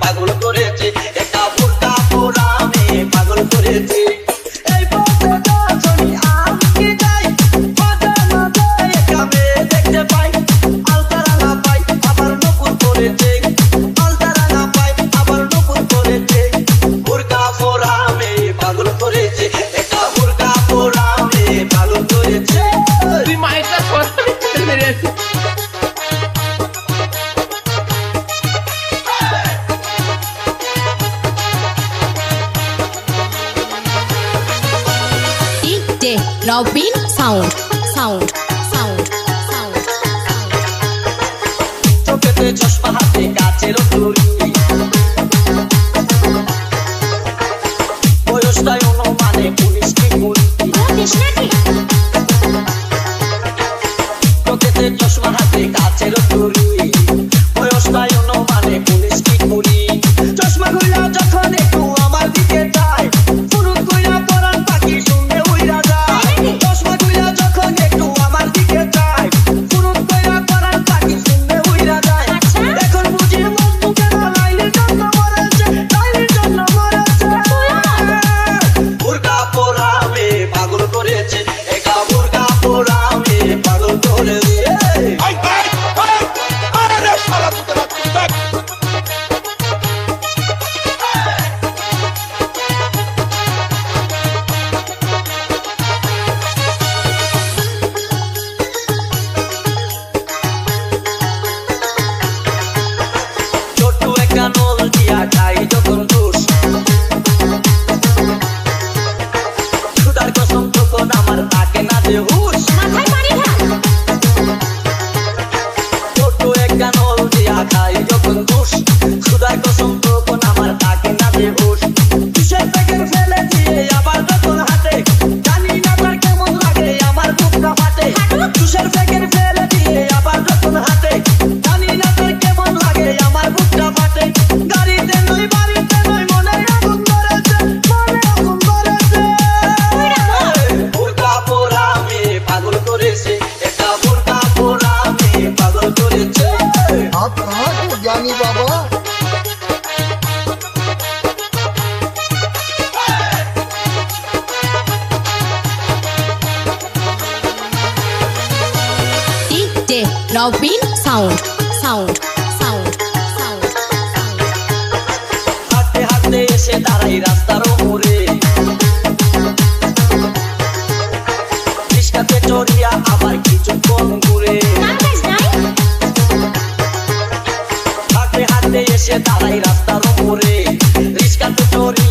পাগল করেছে, একা বোরকা পরা মেয়ে পাগল করেছে। এই পথে যখনই আমি যাই মাঝে মাঝে একা মেয়ে দেখতে পাই, আলতা রাঙা পাই আবার নপুর করেছে, আলতা রাঙা পাই আবার নপুর করেছে। বোরকা পরা মেয়ে পাগল করেছে, একা বোরকা পরা মেয়ে পাগল করেছে। তুই মাইকটা সরাবি মেরে DJ Robin Sound Sound Sound Sound চোখেতে চশমা হাতে কাচের ঘড়ি, বয়সটাই অনুমানে 19 কি 20। চোখেতে চশমা হাতে কাচের ঘড়ি, বয়সটাই অনুমানে 19 কি 20। চশমা খুইলা যখন একটু আমার দিকে যায়, ফুরুত কইরা পরান পাখি শুনতে উইরা যায়। চশমা খুইলা যখন একটু আমার দিকে যায়, ফুরুত কইরা পরান পাখি শুনতে উইরা যায়। এখন বুঝি মজনু কেন লাইলির জন্য মরেছে, লাইলির জন্য মরেছে। বোরকা পরা মেয়ে পাগল করেছে, একা বোরকা পরা মেয়ে পাগল করেছে। ছোট্ট একটা নল দিয়া খাই যখন দোষ, খুদার কসম তখন আমার থাকে না যে হুশ। ছোট্ট একটা নল দিয়া খাই যখন দোষ, খুদার কসম তখন আমার থাকে না যে হুশ। কিসের প্যাকেট ফেলে দিয়ে আবার যখন হাতে, জানি না তার কেমন লাগে আমার বুকটা ফাটে। কিসের প্যাকেট ফেলে দিয়ে আবার যখন হাতে, জানি না তার কেমন লাগে আমার বুকটা ফাটে। গাড়িতে নই বাড়িতে নই মনে আগুন ধরেছে, মনে আগুন ধরেছে। বোরকা পরা মেয়ে পাগল করেছে, একা বোরকা পরা মেয়ে পাগল করেছে। आप कहाँ के ज्ञानी बाबा। DJ Robin Sound Sound Sound Sound হাঁটতে হাঁটতে এসে দাঁড়াই রাস্তার মোড়ে, রিস্কাতে চড়িয়া আবার কিছুক্ষণ ঘুরে। হাঁটতে হাঁটতে এসে দাঁড়াই রাস্তার মোড়ে, রিস্কাতে চড়িয়া